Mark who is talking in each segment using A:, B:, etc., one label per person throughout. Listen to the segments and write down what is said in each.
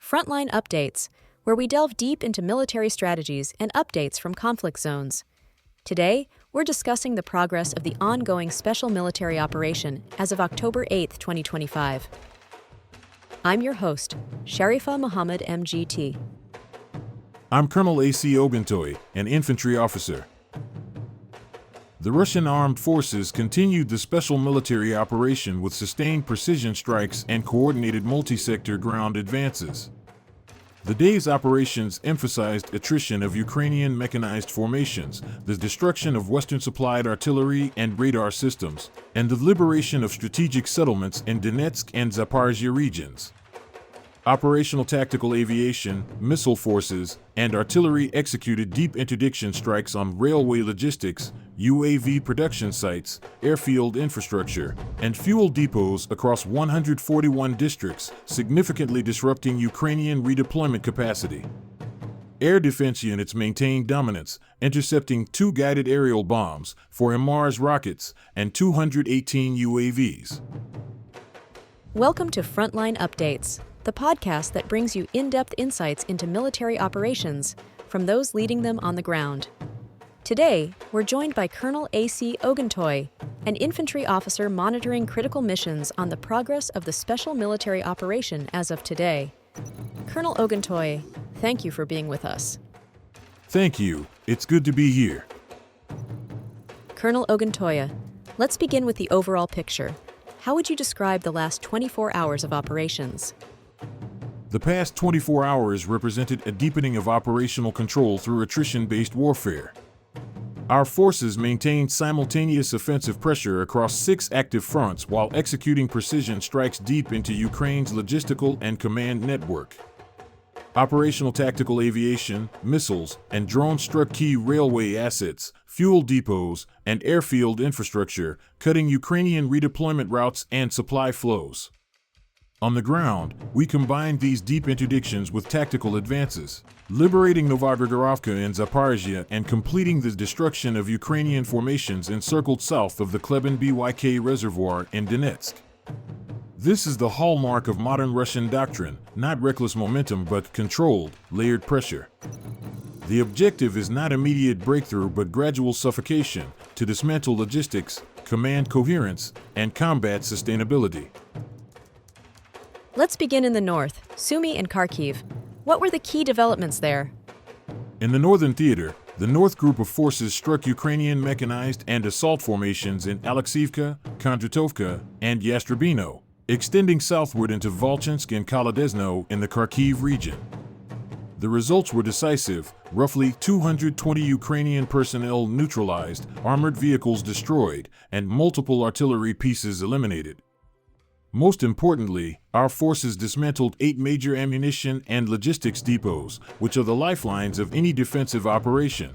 A: Frontline Updates, where we delve deep into military strategies and updates from conflict zones. Today, we're discussing the progress of the ongoing special military operation as of October 8, 2025. I'm your host, Sharifa Mohammed M.G.T.
B: I'm Colonel A.C. Oguntoye, an infantry officer. The Russian armed forces continued the special military operation with sustained precision strikes and coordinated multi-sector ground advances. The day's operations emphasized attrition of Ukrainian mechanized formations, the destruction of Western-supplied artillery and radar systems, and the liberation of strategic settlements in Donetsk and Zaporizhia regions. Operational tactical aviation, missile forces, and artillery executed deep interdiction strikes on railway logistics, UAV production sites, airfield infrastructure, and fuel depots across 141 districts, significantly disrupting Ukrainian redeployment capacity. Air defense units maintained dominance, intercepting 2 guided aerial bombs, 4 Mars rockets, and 218 UAVs.
A: Welcome to Frontline Updates, the podcast that brings you in-depth insights into military operations from those leading them on the ground. Today, we're joined by Colonel A.C. Oguntoye, an infantry officer monitoring critical missions on the progress of the special military operation as of today. Colonel Oguntoye, thank you for being with us.
B: Thank you. It's good to be here.
A: Colonel Oguntoye, let's begin with the overall picture. How would you describe the last 24 hours of operations?
B: The past 24 hours represented a deepening of operational control through attrition-based warfare. Our forces maintained simultaneous offensive pressure across 6 active fronts while executing precision strikes deep into Ukraine's logistical and command network. Operational tactical aviation, missiles, and drones struck key railway assets, fuel depots, and airfield infrastructure, cutting Ukrainian redeployment routes and supply flows. On the ground, we combined these deep interdictions with tactical advances, liberating Novogradorovka and Zaporizhia and completing the destruction of Ukrainian formations encircled south of the Kleban-Byk reservoir in Donetsk. This is the hallmark of modern Russian doctrine, not reckless momentum but controlled, layered pressure. The objective is not immediate breakthrough but gradual suffocation to dismantle logistics, command coherence, and combat sustainability.
A: Let's begin in the north, Sumy and Kharkiv. What were the key developments there?
B: In the northern theater, the North Group of forces struck Ukrainian mechanized and assault formations in Alexivka, Kondratovka, and Yastrabino, extending southward into Volchansk and Kolodezno in the Kharkiv region. The results were decisive, roughly 220 Ukrainian personnel neutralized, armored vehicles destroyed, and multiple artillery pieces eliminated. Most importantly, our forces dismantled 8 major ammunition and logistics depots, which are the lifelines of any defensive operation.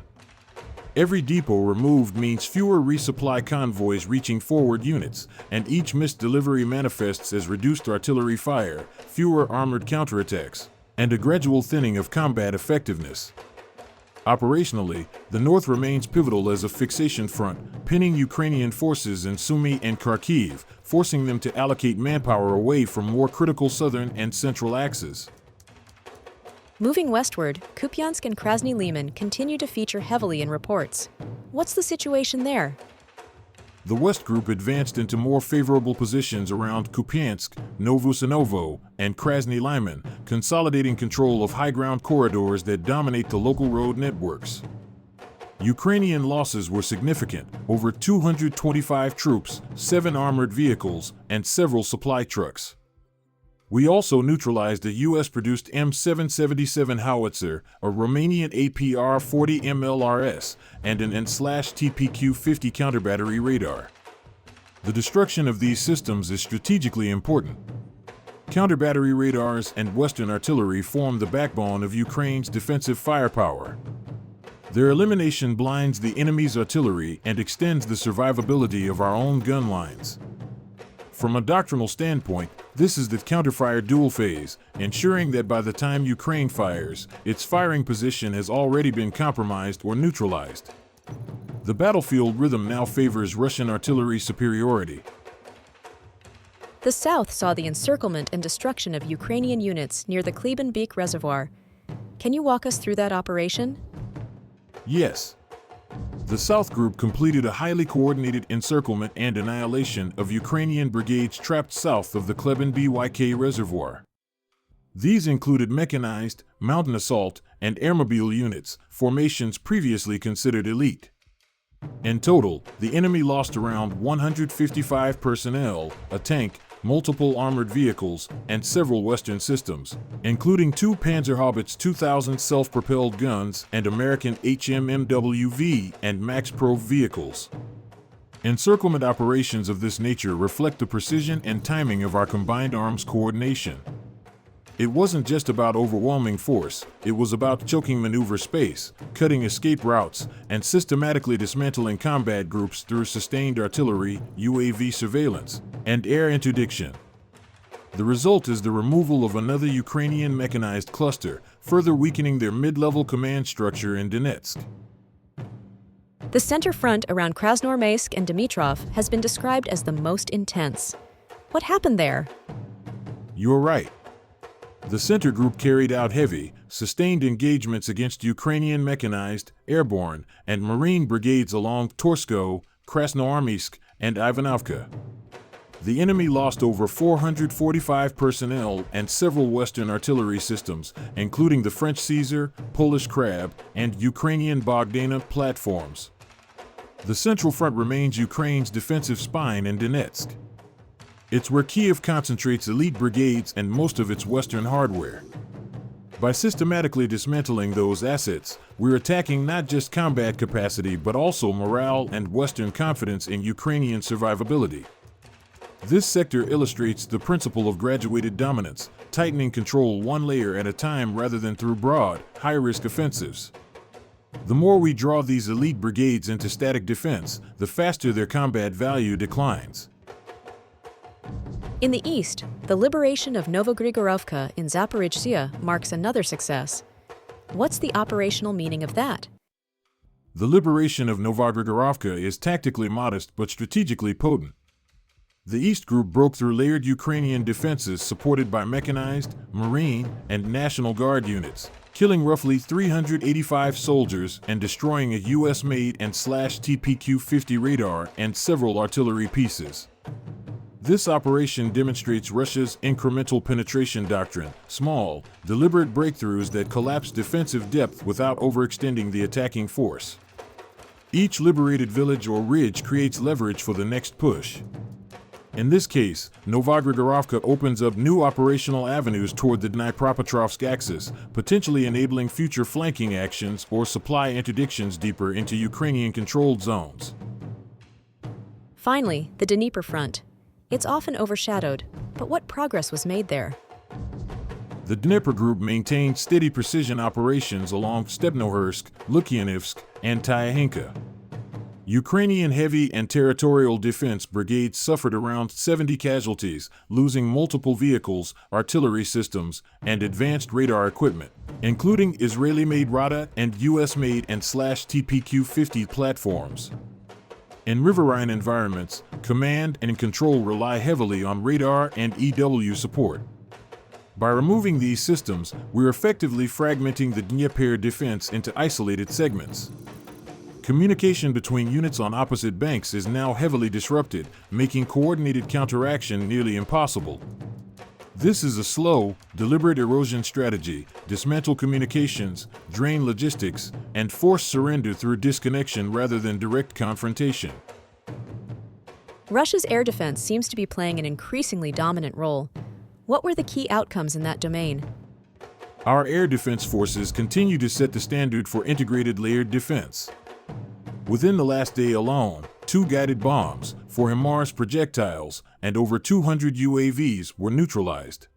B: Every depot removed means fewer resupply convoys reaching forward units, and each missed delivery manifests as reduced artillery fire, fewer armored counterattacks, and a gradual thinning of combat effectiveness. Operationally, the North remains pivotal as a fixation front, pinning Ukrainian forces in Sumy and Kharkiv, forcing them to allocate manpower away from more critical southern and central axes.
A: Moving westward, Kupiansk and Krasny Liman continue to feature heavily in reports. What's the situation there?
B: The West Group advanced into more favorable positions around Kupiansk, Novosinovo, and Krasny Liman, consolidating control of high ground corridors that dominate the local road networks. Ukrainian losses were significant, over 225 troops, 7 armored vehicles, and several supply trucks. We also neutralized a U.S.-produced M777 howitzer, a Romanian APR-40 MLRS, and an N/TPQ-50 counterbattery radar. The destruction of these systems is strategically important. Counterbattery radars and Western artillery form the backbone of Ukraine's defensive firepower. Their elimination blinds the enemy's artillery and extends the survivability of our own gun lines. From a doctrinal standpoint, this is the counterfire dual phase, ensuring that by the time Ukraine fires, its firing position has already been compromised or neutralized. The battlefield rhythm now favors Russian artillery superiority.
A: The South saw the encirclement and destruction of Ukrainian units near the Klebenbeek Reservoir. Can you walk us through that operation?
B: Yes. The South Group completed a highly coordinated encirclement and annihilation of Ukrainian brigades trapped south of the Klebenbeek Reservoir. These included mechanized, mountain assault, and airmobile units, formations previously considered elite. In total, the enemy lost around 155 personnel, a tank, multiple armored vehicles, and several Western systems, including 2 Panzerhaubitze 2000 self-propelled guns and American HMMWV and MaxPro vehicles. Encirclement operations of this nature reflect the precision and timing of our combined arms coordination. It wasn't just about overwhelming force, it was about choking maneuver space, cutting escape routes, and systematically dismantling combat groups through sustained artillery, UAV surveillance, and air interdiction. The result is the removal of another Ukrainian mechanized cluster, further weakening their mid-level command structure in Donetsk.
A: The center front around Krasnoarmeysk and Dmitrov has been described as the most intense. What happened there?
B: You're right. The center group carried out heavy, sustained engagements against Ukrainian mechanized, airborne, and marine brigades along Torsko, Krasnoarmeysk, and Ivanovka. The enemy lost over 445 personnel and several Western artillery systems, including the French Caesar, Polish Krab, and Ukrainian Bogdana platforms. The Central Front remains Ukraine's defensive spine in Donetsk. It's where Kiev concentrates elite brigades and most of its Western hardware. By systematically dismantling those assets, we're attacking not just combat capacity but also morale and Western confidence in Ukrainian survivability. This sector illustrates the principle of graduated dominance, tightening control one layer at a time rather than through broad, high-risk offensives. The more we draw these elite brigades into static defense, the faster their combat value declines.
A: In the east, the liberation of Novogrigorovka in Zaporizhia marks another success. What's the operational meaning of that?
B: The liberation of Novogrigorovka is tactically modest but strategically potent. The East Group broke through layered Ukrainian defenses supported by mechanized, marine, and National Guard units, killing roughly 385 soldiers and destroying a US-made and /TPQ-50 radar and several artillery pieces. This operation demonstrates Russia's incremental penetration doctrine, small, deliberate breakthroughs that collapse defensive depth without overextending the attacking force. Each liberated village or ridge creates leverage for the next push. In this case, Novogrigorovka opens up new operational avenues toward the Dnipropetrovsk axis, potentially enabling future flanking actions or supply interdictions deeper into Ukrainian-controlled zones.
A: Finally, the Dnieper front. It's often overshadowed, but what progress was made there?
B: The Dnieper Group maintained steady precision operations along Stepnohursk, Lukyanivsk, and Tyahinka. Ukrainian heavy and territorial defense brigades suffered around 70 casualties, losing multiple vehicles, artillery systems, and advanced radar equipment, including Israeli-made Rada and US-made and /TPQ-50 platforms. In riverine environments, command and control rely heavily on radar and EW support. By removing these systems, we're effectively fragmenting the Dnieper defense into isolated segments. Communication between units on opposite banks is now heavily disrupted, making coordinated counteraction nearly impossible. This is a slow, deliberate erosion strategy: dismantle communications, drain logistics, and force surrender through disconnection rather than direct confrontation.
A: Russia's air defense seems to be playing an increasingly dominant role. What were the key outcomes in that domain?
B: Our air defense forces continue to set the standard for integrated layered defense. Within the last day alone, 2 guided bombs, 4 HIMARS projectiles, and over 200 UAVs were neutralized.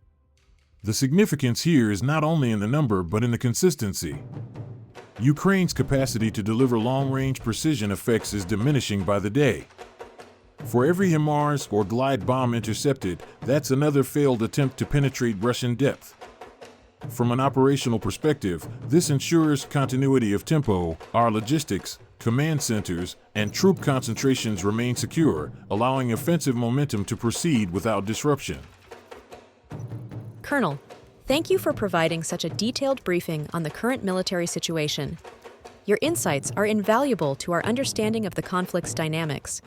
B: The significance here is not only in the number but in the consistency. Ukraine's capacity to deliver long-range precision effects is diminishing by the day. For every HIMARS or glide bomb intercepted, that's another failed attempt to penetrate Russian depth. From an operational perspective, this ensures continuity of tempo, our logistics, command centers, and troop concentrations remain secure, allowing offensive momentum to proceed without disruption.
A: Colonel, thank you for providing such a detailed briefing on the current military situation. Your insights are invaluable to our understanding of the conflict's dynamics.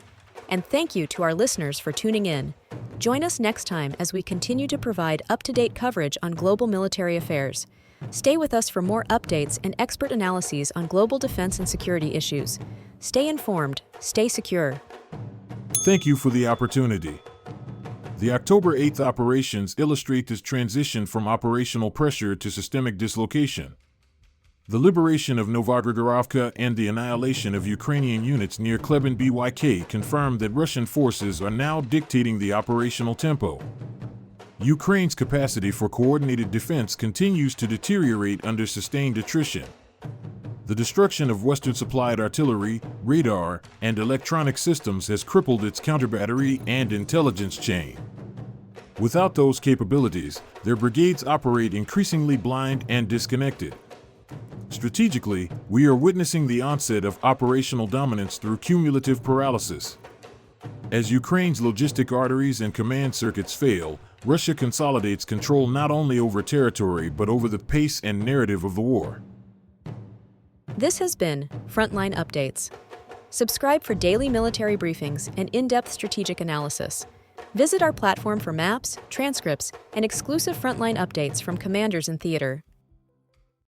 A: And thank you to our listeners for tuning in. Join us next time as we continue to provide up-to-date coverage on global military affairs. Stay with us for more updates and expert analyses on global defense and security issues. Stay informed, stay secure.
B: Thank you for the opportunity. The October 8th operations illustrate this transition from operational pressure to systemic dislocation. The liberation of Novogorodorovka and the annihilation of Ukrainian units near Kleban-Byk confirmed that Russian forces are now dictating the operational tempo. Ukraine's capacity for coordinated defense continues to deteriorate under sustained attrition. The destruction of Western-supplied artillery, radar, and electronic systems has crippled its counterbattery and intelligence chain. Without those capabilities, their brigades operate increasingly blind and disconnected. Strategically, we are witnessing the onset of operational dominance through cumulative paralysis. As Ukraine's logistic arteries and command circuits fail, Russia consolidates control not only over territory but over the pace and narrative of the war.
A: This has been Frontline Updates. Subscribe for daily military briefings and in-depth strategic analysis. Visit our platform for maps, transcripts, and exclusive frontline updates from commanders in theater.